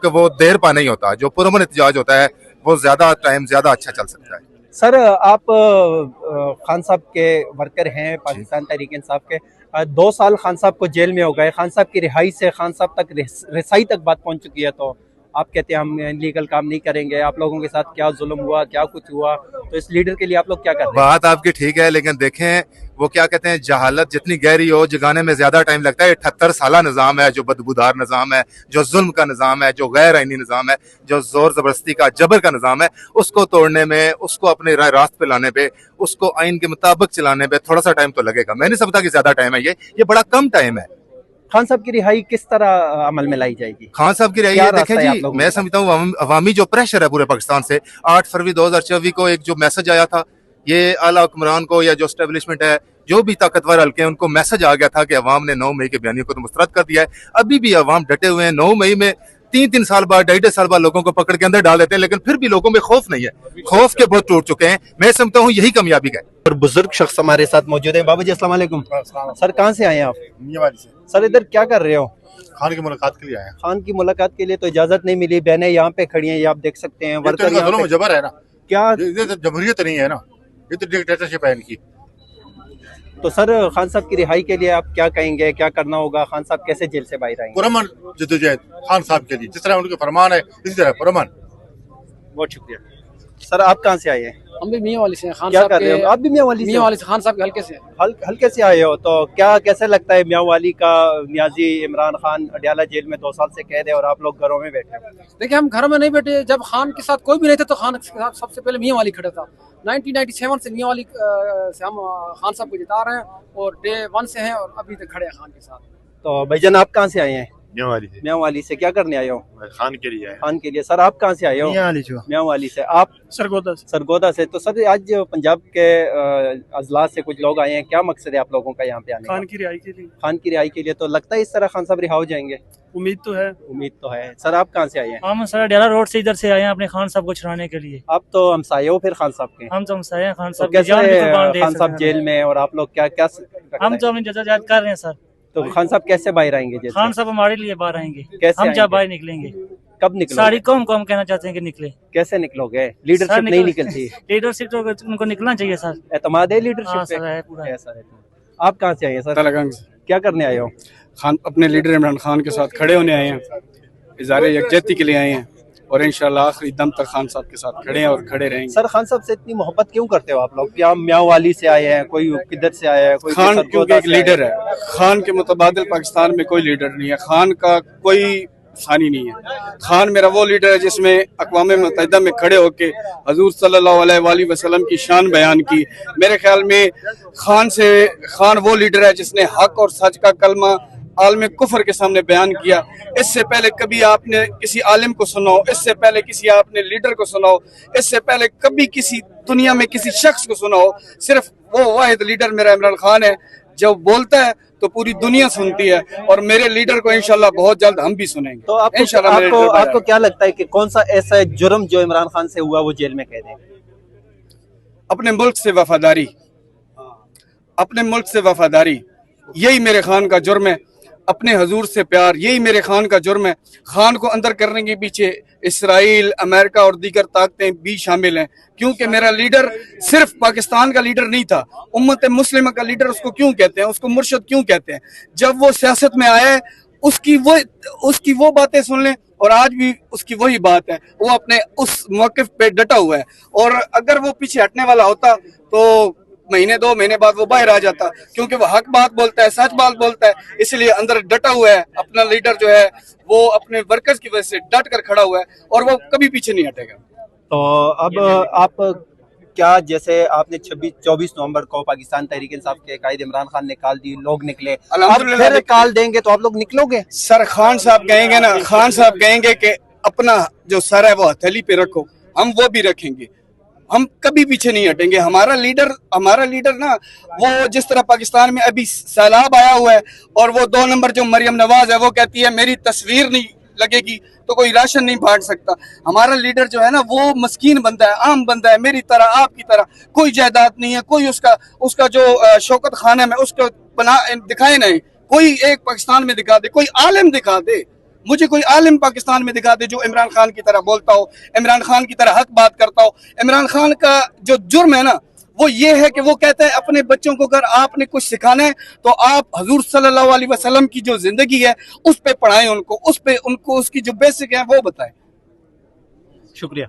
कि वो देर पा नहीं होता, जो पुरअमन एहतजाज होता है वो ज्यादा टाइम ज्यादा अच्छा चल सकता है। सर आप खान साहब के वर्कर हैं पाकिस्तान तहरीक इंसाफ के। 2 साल खान साहब को जेल में हो गए, खान साहब की रिहाई से खान साहब तक रसाई तक बात पहुंच चुकी है, तो आप कहते हैं हम इलीगल काम नहीं करेंगे। आप लोगों के साथ क्या जुल्म हुआ, क्या कुछ हुआ, तो इस लीडर के लिए आप लोग क्या कर रहे हैं? बात आपकी ठीक है, लेकिन देखें वो क्या कहते हैं, जहालत जितनी गहरी हो जगाने में ज्यादा टाइम लगता है। 78 साल निजाम है, जो बदबूदार निजाम है, जो जुल्म का निजाम है, जो गैर आईनी निजाम है, जो जोर जबरदस्ती का जबर का निजाम है, उसको तोड़ने में, उसको अपने रास्त पे लाने पे, उसको आइन के मुताबिक चलाने पे थोड़ा सा टाइम तो लगेगा। मैं नहीं समझता कि ज्यादा टाइम है, ये बड़ा कम टाइम है। खान साहब की रिहाई किस तरह अमल में लाई जाएगी? खान साहब की रिहाई देखें जी, मैं समझता हूँ अवामी जो प्रेशर है पूरे पाकिस्तान से, 8 फरवरी 2024 को एक जो मैसेज आया था, ये आला हुक्मरान को या जो स्टेब्लिशमेंट है, जो भी ताकतवर हल्के हैं, उनको मैसेज आ गया था कि अवाम ने 9 मई के बयानियों को तो मुस्तरद कर दिया है। अभी भी अवाम डटे हुए हैं। 9 मई में 3-3 साल बाद, 2.5 साल बाद लोगों को पकड़ के अंदर डाल देते हैं, लेकिन फिर भी लोगों में खौफ नहीं है। खौफ के बहुत टूट चुके हैं। मैं समझता हूँ यही कामयाबी है। और बुजुर्ग शख्स हमारे साथ मौजूद है। बाबू जी अस्सलाम वालेकुम। सर कहाँ से आए हैं आप? मियांवाली से। सर इधर क्या कर रहे हो? खान की मुलाकात के लिए आए हैं। खान की मुलाकात के लिए तो इजाजत नहीं मिली, बहनें यहाँ पे खड़ी हैं, ये आप देख सकते हैं। वर्कर यहाँ पे जबर है ना, क्या ये तो जमहूरियत नहीं है ना, ये तो डिक्टेटरशिप है इनकी। तो सर खान साहब की रिहाई के लिए आप क्या कहेंगे, क्या करना होगा? खान साहब कैसे जेल से बाहर आएंगे? पुरअमन जद्दोजहद खान साहब के लिए, जिस तरह उनके फरमान है इसी तरह पुरअमन। बहुत शुक्रिया। सर आप कहाँ से आए हैं? हम भी मियांवाली से हैं। खान क्या साहब कर रहे हो? आप भी मियांवाली से खान साहब के हल्के से हल्के से आए हो, तो क्या कैसे लगता है मियांवाली का? नियाजी इमरान खान अडयाला जेल में 2 साल से कैद है और आप लोग घरों में बैठे हो। देखिए, हम घर में नहीं बैठे। जब खान के साथ कोई भी नहीं था तो खान के साथ सबसे पहले मियांवाली खड़ा था। 1997 से मियांवाली से हम खान साहब को जिता रहे हैं और डे 1 से हैं और अभी तक खड़े हैं खान के साथ। तो भाईजान आप कहाँ से आए हैं? मियांवाली से क्या करने आए हो? खान के लिए। खान के लिए। सर आप कहाँ से आए हो? मियांवाली से। आप? सरगोदा से। तो सर आज पंजाब के अजला से कुछ लोग आए हैं, क्या मकसद है आप लोगों का यहाँ पे आने? खान की रिहाई के लिए। खान की रिहाई के लिए। तो लगता है इस तरह खान साहब रिहा हो जाएंगे? उम्मीद तो है। उम्मीद तो है। सर आप कहाँ से आए हैं? हम सर अडयाला रोड से इधर से आए हैं अपने खान साहब को छुड़ाने के लिए। आप तो हमसाये हो फिर खान साहब के? हम तो हमसाये हैं खान तो साहब। कैसे खान साहब जेल में और आप लोग क्या क्या? हम तो अपनी जद्दोजहद कर रहे हैं सर। तो खान साहब कैसे बाहर आएंगे जेल से? खान साहब हमारे लिए बाहर आएंगे। कैसे हम जब बाहर निकलेंगे? कब निकलोगे? सारी कौम को हम कहना चाहते हैं कि निकले। कैसे निकलोगे? लीडरशिप नहीं निकलती। लीडरशिप तो उनको निकलना चाहिए सर। एतमाद है लीडरशिप पे? सर है पूरा। ऐसा है। आप कहाँ से आए हैं सर? तलगंग से। क्या करने आए हो? खान अपने लीडर इमरान खान के साथ खड़े होने आए हैं, इज़हारे यकजहती के लिए आए हैं और इंशाल्लाह आखिरी दम तक खान साहब के साथ खड़े हैं और खड़े रहेंगे। सर खान साहब से इतनी मोहब्बत क्यों करते हो आप लोग? क्या मियांवाली से आए हैं, कोई किधर से आया है? कोई खान क्योंकि एक लीडर है। खान के मुतबादिल पाकिस्तान में कोई लीडर नहीं है। खान का कोई सानी नहीं है। खान मेरा वो लीडर है जिसमें अक़वाम मुत्तहिदा में खड़े होके हजूर सल्लल्लाहु अलैहि वसल्लम की शान बयान की। मेरे ख्याल में खान वो लीडर है जिसने हक और सच का कलमा आलम कुफर के सामने बयान किया। इससे पहले कभी आपने किसी आलिम को सुनाओ, इससे पहले किसी आपने लीडर को सुनाओ, इससे पहले कभी किसी दुनिया में किसी शख्स को सुनाओ। सिर्फ वो वाहिद लीडर मेरा इमरान खान है। जब बोलता है तो पूरी दुनिया सुनती है और मेरे लीडर को इंशाल्लाह बहुत जल्द हम भी सुनेंगे। तो आपको क्या लगता है कि कौन सा ऐसा जुर्म जो इमरान खान से हुआ वो जेल में कैद है? अपने मुल्क से वफादारी, अपने मुल्क से वफादारी, यही मेरे खान का जुर्म है। अपने हजूर से प्यार, यही मेरे खान का जुर्म है। खान को अंदर करने के पीछे इसराइल, अमेरिका और दीगर ताकतें भी शामिल हैं, क्योंकि मेरा लीडर सिर्फ पाकिस्तान का लीडर नहीं था, उम्मत मुस्लिम का लीडर उसको क्यों कहते हैं, उसको मुर्शद क्यों कहते हैं? जब वो सियासत में आया है उसकी वो बातें सुन लें और आज भी उसकी वही बात है। वो अपने उस मौक़िफ़ पे डटा हुआ है और अगर वो पीछे हटने वाला होता तो महीने 2 महीने बाद वो बाहर आ जाता, क्योंकि वो हक बात बोलता है, सच बात बोलता है, इसलिए अंदर डटा हुआ है। अपना लीडर जो है वो अपने वर्कर्स की वजह से डट कर खड़ा हुआ है और वो कभी पीछे नहीं हटेगा। तो अब आप क्या, जैसे आपने 24 नवंबर को पाकिस्तान तहरीक इंसाफ के कायद इमरान खान ने कॉल दी, लोग निकले, अल्हम्दुलिल्लाह कॉल देंगे तो आप लोग निकलोगे? सर खान साहब कहेंगे ना, खान साहब कहेंगे कि अपना जो सर है वो हथेली पे रखो, हम वो भी रखेंगे। हम कभी पीछे नहीं हटेंगे। हमारा लीडर ना, वो जिस तरह पाकिस्तान में अभी सैलाब आया हुआ है और वो 2 नंबर जो मरियम नवाज है वो कहती है मेरी तस्वीर नहीं लगेगी तो कोई राशन नहीं बांट सकता। हमारा लीडर जो है ना वो मस्कीन बंदा है, आम बंदा है, मेरी तरह आपकी तरह, कोई जायदाद नहीं है, कोई उसका जो शौकत खाना में उसको बना दिखाए नहीं, कोई एक पाकिस्तान में दिखा दे, कोई आलिम दिखा दे मुझे कोई आलिम पाकिस्तान में दिखा दे जो इमरान खान की तरह बोलता हो, इमरान खान की तरह हक बात करता हो। इमरान खान का जो जुर्म है ना वो ये है कि वो कहता है अपने बच्चों को अगर आपने कुछ सिखाना है तो आप हजूर सल्लल्लाहु अलैहि वसल्लम की जो जिंदगी है उस पे पढ़ाएं, उनको उस पे उनको उसकी जो बेसिक है वो बताएं। शुक्रिया।